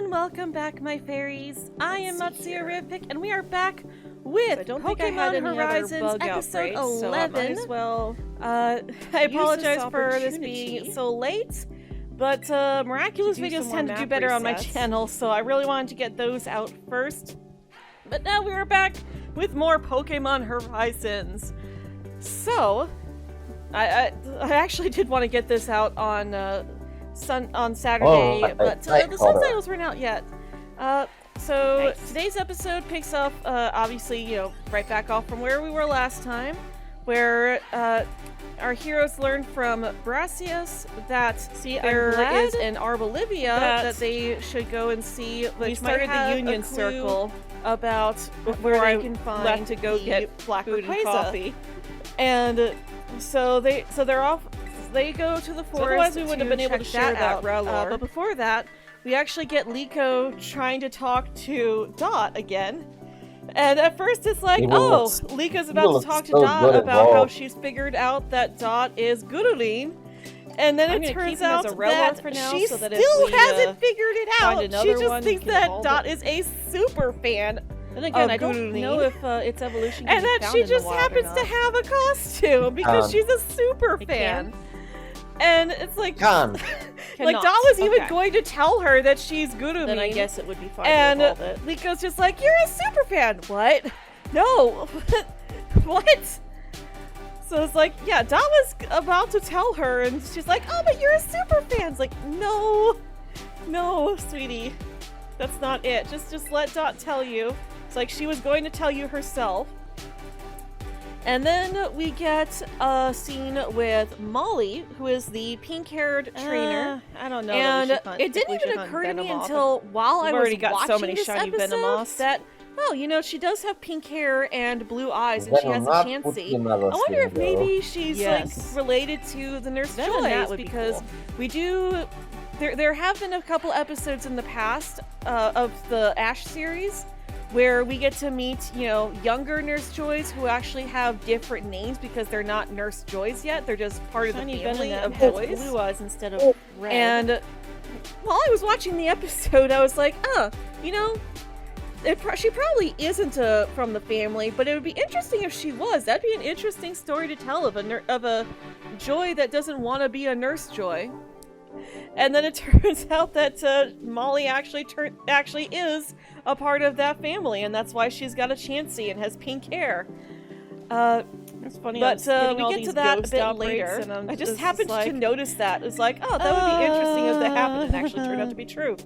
and welcome back, my fairies. I am Matsuya Rivpick, and we are back with Pokemon Horizons episode 11. I apologize for this being so late, but miraculous videos tend to do better on my channel, so I really wanted to get those out first. But now we are back with more Pokemon Horizons. So, I actually did want to get this out on Saturday, but the subtitles weren't out yet. So today's episode picks up, obviously, right back off from where we were last time, where our heroes learn from Brassius that there is an Arbolivia that they should go and see. Which we started the Union Circle about where they can find to go get food and coffee, and so they're off. They go to the forest. Otherwise, we wouldn't have been able to share that out. But before that, we actually get Liko trying to talk to Dot again. And at first, it's like, Liko's about to talk to Dot about how she's figured out that Dot is Guruline. And then it turns out that she still hasn't figured it out. She just thinks that Dot is a super fan. And again, I don't know if it's evolution. And that she just happens to have a costume because she's a super fan. And it's like, Dot was even going to tell her that she's Guruline. Then I guess it would be fine. And Liko's just like, you're a super fan. What? No. What? So it's like, yeah, Dot was about to tell her, and she's like, oh, but you're a super fan. It's like, no, sweetie, that's not it. Just let Dot tell you. It's like she was going to tell you herself. And then we get a scene with Molly, who is the pink-haired trainer. I don't know. And it didn't even occur to me until while I was watching this episode that, she does have pink hair and blue eyes, and she has a Chansey. I wonder if maybe she's like related to the Nurse Joy, because we do. There have been a couple episodes in the past of the Ash series where we get to meet, younger Nurse Joys who actually have different names because they're not Nurse Joys yet. They're just part of the family of boys. Blue eyes instead of red. And while I was watching the episode, I was like, she probably isn't from the family, but it would be interesting if she was. That'd be an interesting story to tell of a Joy that doesn't want to be a Nurse Joy. And then it turns out that Molly actually is a part of that family, and that's why she's got a Chansey and has pink hair. It's funny, but we get to that a bit later. And I just happened to notice that. It's like, that would be interesting if that happened and actually turned out to be true.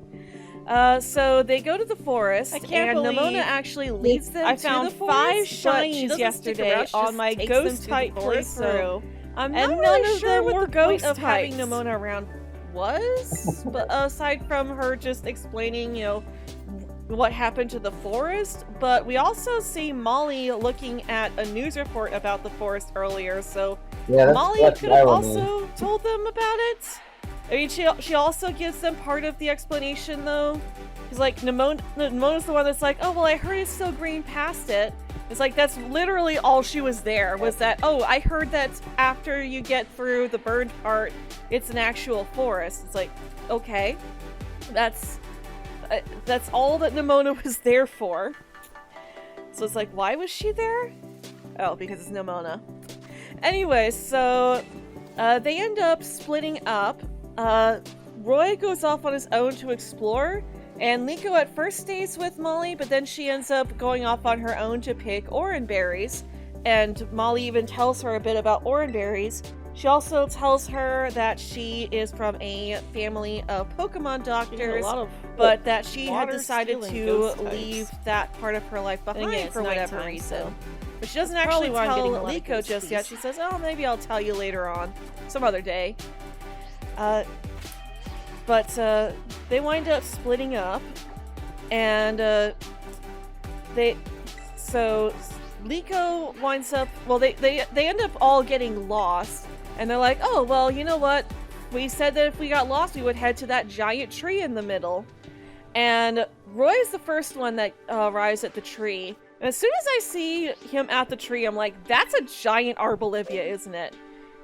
So they go to the forest, and Nimona actually leads them to the forest. I found 5 shinies yesterday on my ghost type playthrough. I'm not really sure what the point of having Nimona around was, but aside from her just explaining, what happened to the forest. But we also see Molly looking at a news report about the forest earlier, so Molly could have also told them about it. I mean, she also gives them part of the explanation, though. He's like, Nimona's the one that's like, oh, well, I heard it's still green past it. It's like, that's literally all she was there, was that, I heard that after you get through the burned part, it's an actual forest. It's like, okay, that's all that Nimona was there for. So it's like, why was she there? Oh, because it's Nimona. Anyway, so they end up splitting up. Roy goes off on his own to explore, and Liko at first stays with Molly, but then she ends up going off on her own to pick orange berries, and Molly even tells her a bit about orange berries. She also tells her that she is from a family of Pokemon doctors, but that she had decided to leave that part of her life behind for whatever reason. But she doesn't actually tell Liko just yet. She says, maybe I'll tell you later on, some other day. But they wind up splitting up, and Liko winds up, they end up all getting lost, and they're like, oh, well, you know what? We said that if we got lost, we would head to that giant tree in the middle. And Roy is the first one that arrives at the tree. And as soon as I see him at the tree, I'm like, that's a giant Arbolivia, isn't it?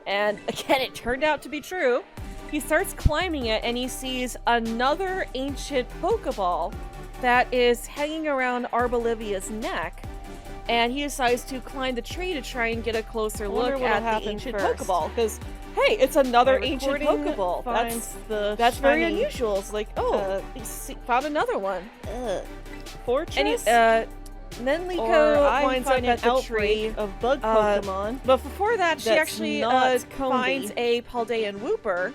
And again, it turned out to be true. he starts climbing it and he sees another ancient Pokeball that is hanging around Arbolivia's neck. And he decides to climb the tree to try and get a closer look at the ancient Pokeball. Because, hey, it's another ancient Pokeball. That's very unusual. It's like, found another one. Fortress? And then Liko winds up at the tree of bug Pokemon. But before that, she actually finds a Paldean Wooper.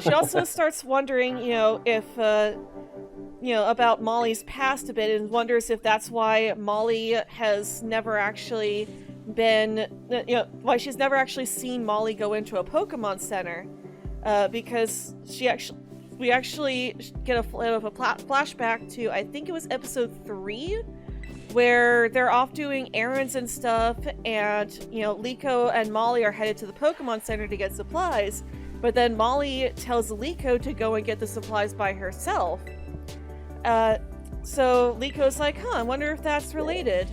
She also starts wondering, if... about Molly's past a bit, and wonders if that's why Molly has never actually been, why she's never actually seen Molly go into a Pokemon Center, because we actually get a flashback to, I think it was episode 3, where they're off doing errands and stuff, and, Liko and Molly are headed to the Pokemon Center to get supplies, but then Molly tells Liko to go and get the supplies by herself. So Liko's like, I wonder if that's related.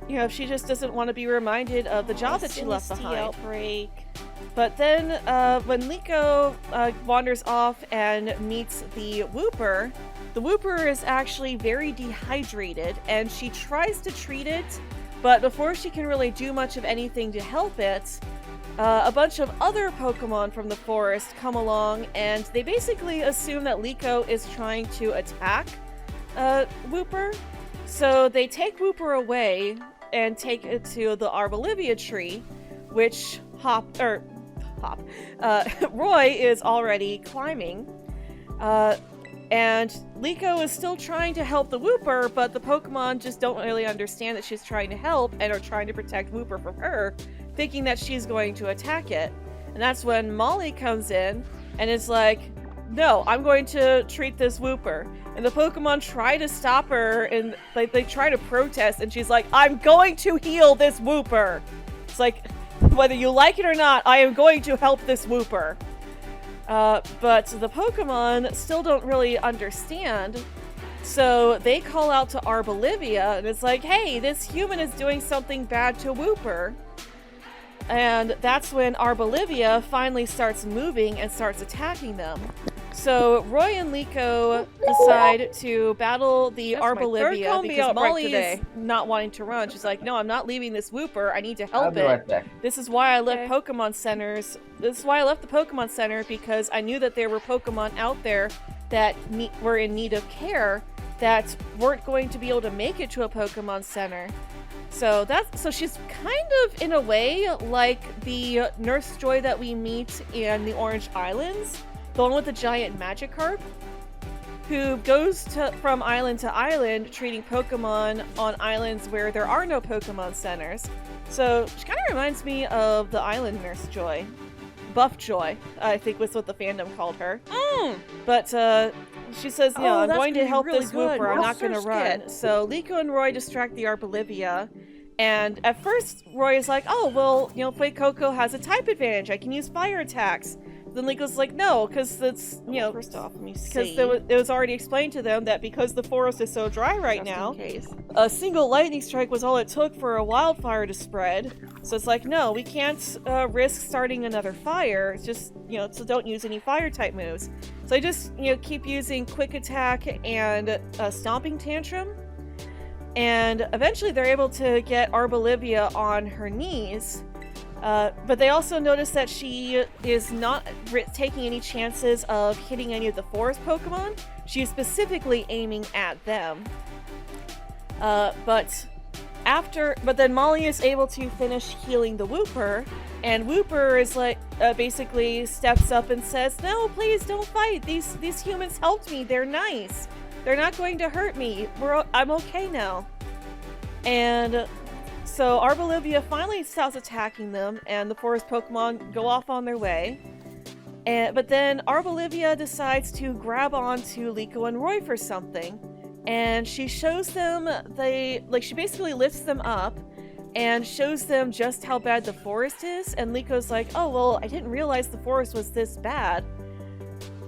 If she just doesn't want to be reminded of the job that she left behind. Outbreak. But then, when Liko wanders off and meets the Wooper is actually very dehydrated, and she tries to treat it, but before she can really do much of anything to help it, a bunch of other Pokemon from the forest come along, and they basically assume that Liko is trying to attack Wooper. So they take Wooper away and take it to the Arbolivia tree, which Roy is already climbing. And Liko is still trying to help the Wooper, but the Pokemon just don't really understand that she's trying to help and are trying to protect Wooper from her, thinking that she's going to attack it. And that's when Molly comes in and is like, no, I'm going to treat this Wooper. And the Pokemon try to stop her, and they try to protest, and she's like, I'm going to heal this Wooper. It's like, whether you like it or not, I am going to help this Wooper. But the Pokemon still don't really understand, so they call out to Arbolivia, and it's like, hey, this human is doing something bad to Wooper. And that's when Arbolivia finally starts moving and starts attacking them. So Roy and Liko decide to battle the Arbolivia because Molly is not wanting to run. She's like, no, I'm not leaving this Wooper. I need to help it. Right back. This is why I left Pokemon Centers. This is why I left the Pokemon Center, because I knew that there were Pokemon out there that were in need of care that weren't going to be able to make it to a Pokemon Center. So she's kind of, in a way, like the Nurse Joy that we meet in the Orange Islands, the one with the giant Magikarp, who goes from island to island treating Pokemon on islands where there are no Pokemon Centers. So she kind of reminds me of the Island Nurse Joy. Buff Joy, I think was what the fandom called her. But she says, I'm going to help this Wooper, I'm not going to run. So Liko and Roy distract the Arbolivia, and at first Roy is like, Fuecoco has a type advantage, I can use fire attacks. Then Liko's like, no, because it's, first off, let me see. Because it was already explained to them that because the forest is so dry right now, a single lightning strike was all it took for a wildfire to spread. So it's like, no, we can't risk starting another fire. It's just, so don't use any fire type moves. So I just, keep using quick attack and stomping tantrum. And eventually they're able to get Arbolivia on her knees. But they also notice that she is not taking any chances of hitting any of the forest Pokemon. She's specifically aiming at them. But then Molly is able to finish healing the Wooper, and Wooper is like, basically steps up and says, no, please don't fight. These humans helped me. They're nice. They're not going to hurt me. I'm okay now. And so Arbolivia finally stops attacking them, and the forest Pokemon go off on their way. But then Arbolivia decides to grab onto Liko and Roy for something, and she shows them she basically lifts them up and shows them just how bad the forest is. And Liko's like, oh well, I didn't realize the forest was this bad.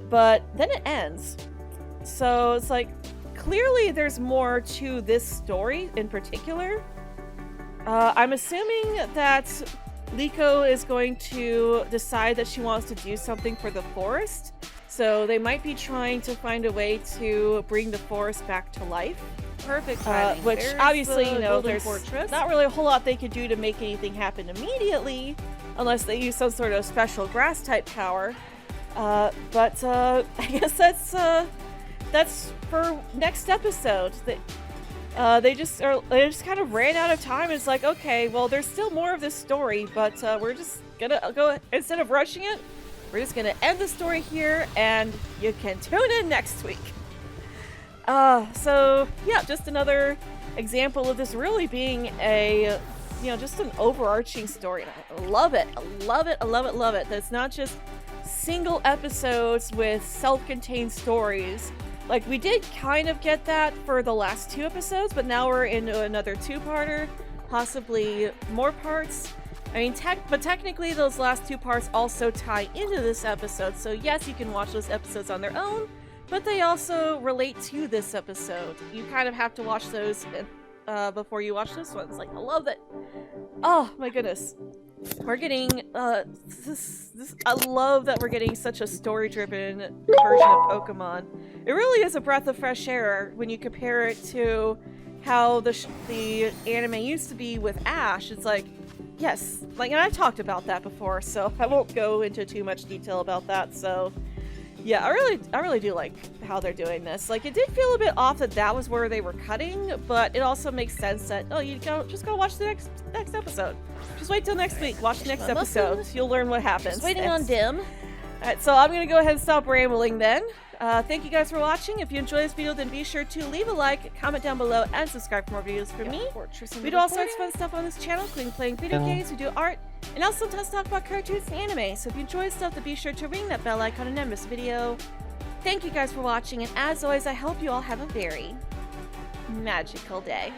But then it ends. So it's like, clearly there's more to this story in particular. I'm assuming that Liko is going to decide that she wants to do something for the forest. So they might be trying to find a way to bring the forest back to life. Perfect timing. Which There's obviously, the there's fortress. not really a whole lot they could do to make anything happen immediately, unless they use some sort of special grass type power. But I guess that's for next episode. They just kind of ran out of time. It's like, okay, well, there's still more of this story, but we're just gonna go, instead of rushing it, we're just gonna end the story here, and you can tune in next week. So yeah, just another example of this really being a, just an overarching story. And I love it. I love it. I love it. Love it. That it's not just single episodes with self-contained stories. Like, we did kind of get that for the last 2 episodes, but now we're into another 2-parter, possibly more parts. I mean, but technically those last 2 parts also tie into this episode, so yes, you can watch those episodes on their own, but they also relate to this episode. You kind of have to watch those before you watch this one. It's like, I love it. Oh my goodness. We're getting, I love that we're getting such a story-driven version of Pokemon. It really is a breath of fresh air when you compare it to how the anime used to be with Ash. It's like, yes, and I talked about that before, so I won't go into too much detail about that. So yeah, I really do like how they're doing this. Like, it did feel a bit off that was where they were cutting, but it also makes sense that, just go watch the next episode. Just wait till next week. Watch the next episode. You'll learn what happens. Just waiting on Dim. Alright, so I'm gonna go ahead and stop rambling then. Thank you guys for watching. If you enjoyed this video, then be sure to leave a like, comment down below, and subscribe for more videos from me. We do all sorts of fun stuff on this channel, including playing video games, we do art, and also sometimes talk about cartoons and anime. So if you enjoy stuff, then be sure to ring that bell icon and never miss a video. Thank you guys for watching, and as always, I hope you all have a very magical day.